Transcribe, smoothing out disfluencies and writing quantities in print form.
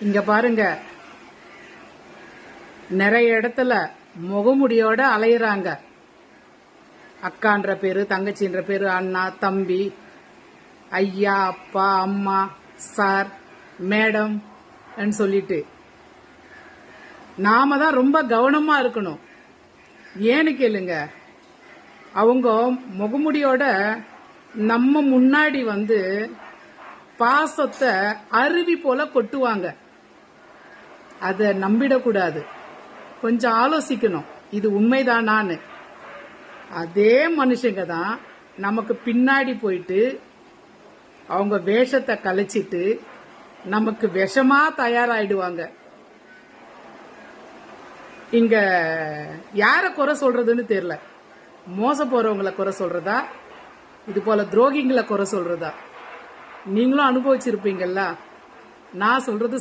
இங்க பாருங்க, நிறைய இடத்துல முகமுடியோட அலையிறாங்க. அக்கான்ற பேரு, தங்கச்சின்ற பேரு, அண்ணா, தம்பி, ஐயா, அப்பா, அம்மா, சார், மேடம் சொல்லிட்டு நாம தான் ரொம்ப கவனமா இருக்கணும். ஏன்னு கேளுங்க, அவங்க முகமுடியோட நம்ம முன்னாடி பாசத்தை அருவி போல கொட்டுவாங்க. அதை நம்பிடக்கூடாது. கொஞ்சம் ஆலோசிக்கணும், இது உண்மைதானான்னு. அதே மனுஷங்க தான் நமக்கு பின்னாடி போயிட்டு அவங்க வேஷத்தை கலைச்சிட்டு நமக்கு விஷமா தயாராயிடுவாங்க. இங்க யார குறை சொல்றதுன்னு தெரியல. மோச போறவங்களை குறை சொல்றதா, இது போல துரோகிங்களை குறை சொல்றதா? நீங்களும் அனுபவிச்சிருப்பீங்கல்ல. நான் சொல்றது